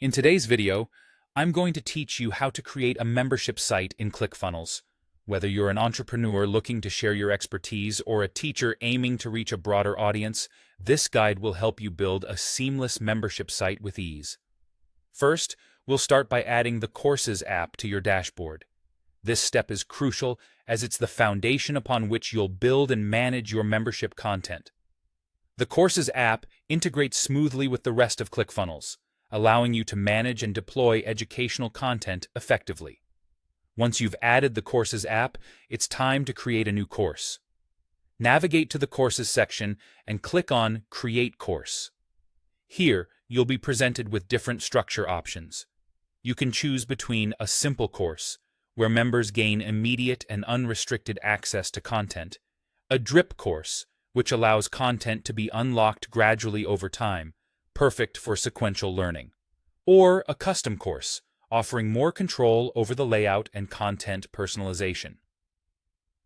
In today's video, I'm going to teach you how to create a membership site in Clickfunnels. Whether you're an entrepreneur looking to share your expertise or a teacher aiming to reach a broader audience, this guide will help you build a seamless membership site with ease. First, we'll start by adding the Courses app to your dashboard. This step is crucial as it's the foundation upon which you'll build and manage your membership content. The Courses app integrates smoothly with the rest of Clickfunnels, allowing you to manage and deploy educational content effectively. Once you've added the Courses app, it's time to create a new course. Navigate to the Courses section and click on Create Course. Here, you'll be presented with different structure options. You can choose between a simple course, where members gain immediate and unrestricted access to content, a drip course, which allows content to be unlocked gradually over time, perfect for sequential learning, or a custom course, offering more control over the layout and content personalization.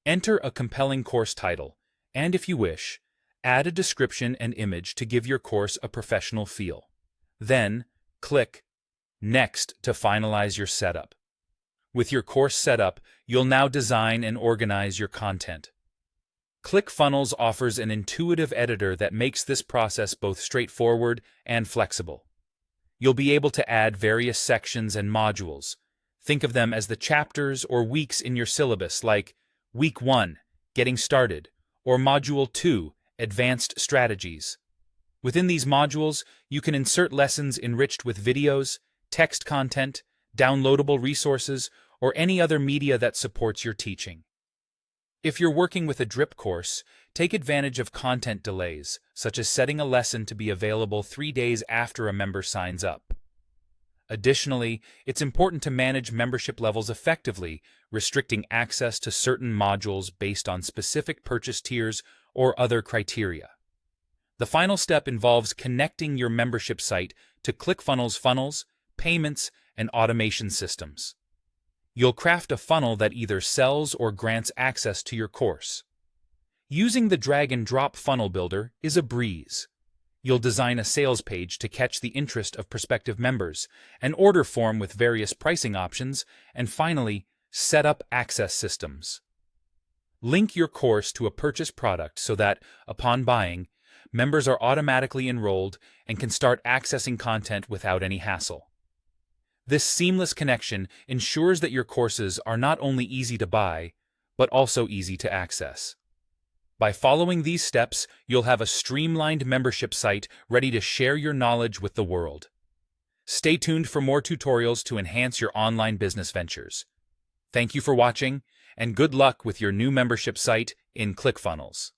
Enter a compelling course title, and if you wish, add a description and image to give your course a professional feel. Then, click Next to finalize your setup. With your course set up, you'll now design and organize your content. Clickfunnels offers an intuitive editor that makes this process both straightforward and flexible. You'll be able to add various sections and modules. Think of them as the chapters or weeks in your syllabus, like Week 1, Getting Started, or Module 2, Advanced Strategies. Within these modules, you can insert lessons enriched with videos, text content, downloadable resources, or any other media that supports your teaching. If you're working with a drip course, take advantage of content delays, such as setting a lesson to be available 3 days after a member signs up. Additionally, it's important to manage membership levels effectively, restricting access to certain modules based on specific purchase tiers or other criteria. The final step involves connecting your membership site to Clickfunnels funnels, payments, and automation systems. You'll craft a funnel that either sells or grants access to your course. Using the drag-and-drop funnel builder is a breeze. You'll design a sales page to catch the interest of prospective members, an order form with various pricing options, and finally, set up access systems. Link your course to a purchase product so that, upon buying, members are automatically enrolled and can start accessing content without any hassle. This seamless connection ensures that your courses are not only easy to buy, but also easy to access. By following these steps, you'll have a streamlined membership site ready to share your knowledge with the world. Stay tuned for more tutorials to enhance your online business ventures. Thank you for watching, and good luck with your new membership site in Clickfunnels.